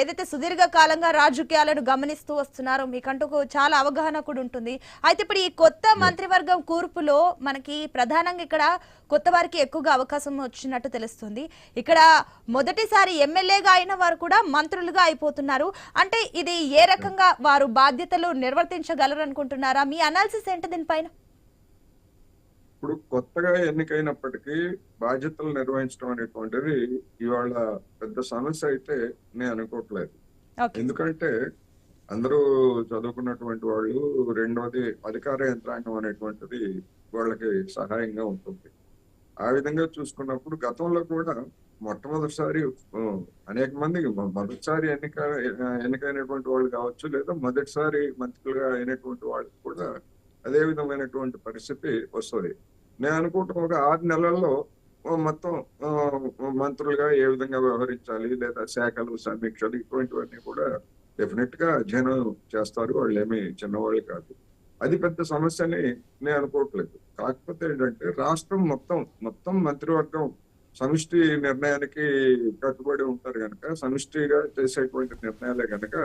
ఏదైతే సుదీర్ఘ కాలంగా రాజకీయాలను గమనిస్తూ వస్తున్నారో మీకంటూ చాలా అవగాహన కూడా ఉంటుంది. అయితే ఇప్పుడు ఈ కొత్త మంత్రివర్గం కూర్పులో మనకి ప్రధానంగా ఇక్కడ కొత్త వారికి ఎక్కువగా అవకాశం వచ్చినట్టు తెలుస్తుంది. ఇక్కడ మొదటిసారి ఎమ్మెల్యేగా అయిన వారు కూడా మంత్రులుగా అయిపోతున్నారు. అంటే ఇది ఏ రకంగా వారు బాధ్యతలు నిర్వర్తించగలరు అనుకుంటున్నారా? మీ అనాలిసిస్ ఏంటి దీనిపైన? ఇప్పుడు కొత్తగా ఎన్నికైనప్పటికీ బాధ్యతలు నిర్వహించడం అనేటువంటిది ఇవాళ పెద్ద సమస్య అయితే నేను అనుకోవట్లేదు. ఎందుకంటే అందరూ చదువుకున్నటువంటి వాళ్ళు, రెండోది అధికార యంత్రాంగం అనేటువంటిది వాళ్ళకి సహాయంగా ఉంటుంది. ఆ విధంగా చూసుకున్నప్పుడు గతంలో కూడా మొట్టమొదటిసారి అనేక మందికి మొదటిసారి ఎన్నికైనటువంటి వాళ్ళు కావచ్చు, లేదా మొదటిసారి మంత్రులుగా అయినటువంటి వాళ్ళు కూడా అదే విధమైనటువంటి పరిస్థితి వస్తుంది. నేను అనుకుంటున్న ఒక 6 నెలల్లో మొత్తం మంత్రులుగా ఏ విధంగా వ్యవహరించాలి, లేదా శాఖలు, సమీక్షలు ఇటువంటివన్నీ కూడా డెఫినెట్ గా అధ్యయనం చేస్తారు. వాళ్ళు ఏమి చిన్నవాళ్ళు కాదు. అది పెద్ద సమస్యని నేను అనుకోవట్లేదు. కాకపోతే ఏంటంటే రాష్ట్రం మొత్తం మంత్రివర్గం సమిష్టి నిర్ణయానికి కట్టుబడి ఉంటారు కనుక, సమిష్టిగా చేసేటువంటి నిర్ణయాలే కనుక,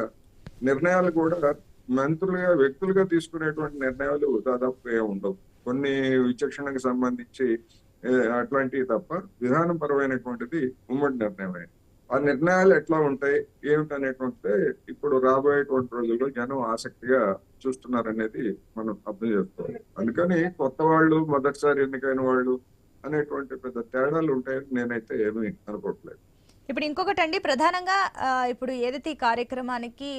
నిర్ణయాలు కూడా మంత్రులుగా వ్యక్తులుగా తీసుకునేటువంటి నిర్ణయాలు దాదాపు ఉండవు. కొన్ని విచక్షణకు సంబంధించి అట్లాంటివి తప్ప విధానపరమైనటువంటిది ఉమ్మడి నిర్ణయమే. ఆ నిర్ణయాలు ఎట్లా ఉంటాయి ఏమిటనేటువంటిది ఇప్పుడు రాబోయేటువంటి రోజుల్లో జనం ఆసక్తిగా చూస్తున్నారనేది మనం అర్థం చేసుకోవాలి. అందుకని కొత్త వాళ్ళు, మొదటిసారి ఎన్నికైన వాళ్ళు అనేటువంటి పెద్ద తేడాలు ఉంటాయని నేనైతే ఏమీ అనుకోవట్లేదు. ఇప్పుడు ఇంకొకటండి, ప్రధానంగా ఇప్పుడు ఏదైతే ఈ కార్యక్రమానికి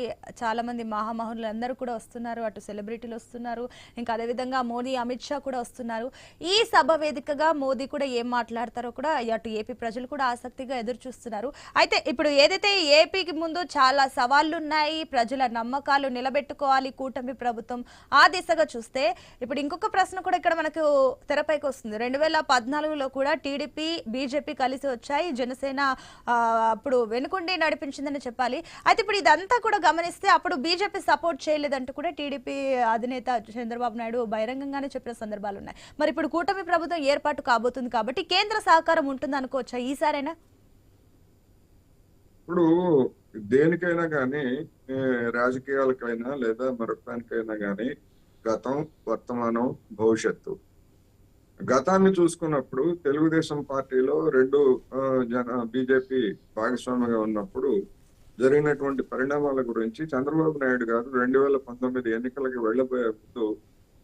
చాలా మంది మహామహులు అందరూ కూడా వస్తున్నారు, అటు సెలబ్రిటీలు వస్తున్నారు, ఇంకా అదేవిధంగా మోదీ, అమిత్ షా కూడా వస్తున్నారు. ఈ సభ వేదికగా మోదీ కూడా ఏం మాట్లాడతారో కూడా అటు ఏపీ ప్రజలు కూడా ఆసక్తిగా ఎదురు చూస్తున్నారు. అయితే ఇప్పుడు ఏదైతే ఏపీకి ముందు చాలా సవాళ్లు ఉన్నాయి, ప్రజల నమ్మకాలు నిలబెట్టుకోవాలి కూటమి ప్రభుత్వం, ఆ దిశగా చూస్తే ఇప్పుడు ఇంకొక ప్రశ్న కూడా ఇక్కడ మనకు తెరపైకి వస్తుంది. 2014లో కూడా టీడీపీ, బీజేపీ కలిసి వచ్చాయి, జనసేన అప్పుడు వెనుకుండి నడిపించిందని చెప్పాలి. అయితే ఇప్పుడు ఇదంతా కూడా గమనిస్తే అప్పుడు బీజేపీ సపోర్ట్ చేయలేదంటూ కూడా టీడీపీ అధినేత చంద్రబాబు నాయుడు బహిరంగంగానే చెప్పిన సందర్భాలు ఉన్నాయి. మరి ఇప్పుడు కూటమి ప్రభుత్వం ఏర్పాటు కాబోతుంది కాబట్టి కేంద్ర సహకారం ఉంటుంది అనుకోవచ్చా ఈసారైనా? ఇప్పుడు దేనికైనా కానీ, రాజకీయాలకైనా లేదా మరొకదానికైనా కానీ గతం, వర్తమానం, భవిష్యత్తు. గతాన్ని చూసుకున్నప్పుడు తెలుగుదేశం పార్టీలో బీజేపీ భాగస్వామిగా ఉన్నప్పుడు జరిగినటువంటి పరిణామాల గురించి చంద్రబాబు నాయుడు గారు 2019 ఎన్నికలకి వెళ్లబోయే ముందు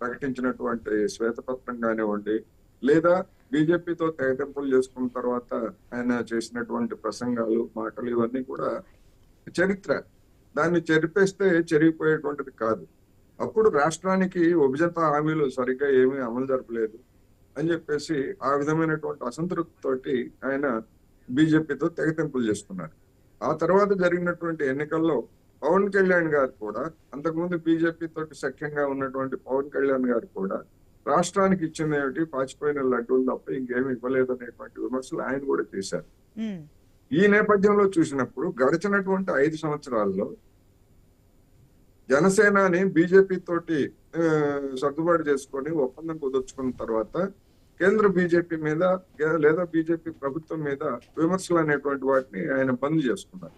ప్రకటించినటువంటి శ్వేతపత్రం కానివ్వండి, లేదా బీజేపీతో తెగతెంపులు చేసుకున్న తర్వాత ఆయన చేసినటువంటి ప్రసంగాలు, మాటలు ఇవన్నీ కూడా చరిత్ర. దాన్ని చెరిపేస్తే చెరిగిపోయేటువంటిది కాదు. అప్పుడు రాష్ట్రానికి విభజన హామీలు సరిగ్గా ఏమీ అమలు జరపలేదు అని చెప్పేసి ఆ విధమైనటువంటి అసంతృప్తితోటి ఆయన బీజేపీతో తెగతెంపులు చేసుకున్నారు. ఆ తర్వాత జరిగినటువంటి ఎన్నికల్లో పవన్ కళ్యాణ్ గారు కూడా, అంతకుముందు బీజేపీ తోటి సఖ్యంగా ఉన్నటువంటి పవన్ కళ్యాణ్ గారు కూడా రాష్ట్రానికి ఇచ్చింది ఏమిటి, పాచిపోయిన లడ్డూలు తప్ప ఇంకేమి ఇవ్వలేదు అనేటువంటి విమర్శలు ఆయన కూడా చేశారు. ఈ నేపథ్యంలో చూసినప్పుడు గడిచినటువంటి 5 సంవత్సరాల్లో జనసేనని బీజేపీ తోటి సర్దుబాటు చేసుకొని ఒప్పందం కుదుర్చుకున్న తర్వాత కేంద్ర బీజేపీ మీద లేదా బీజేపీ ప్రభుత్వం మీద విమర్శలు అనేటువంటి వాటిని ఆయన బంద్ చేసుకున్నారు.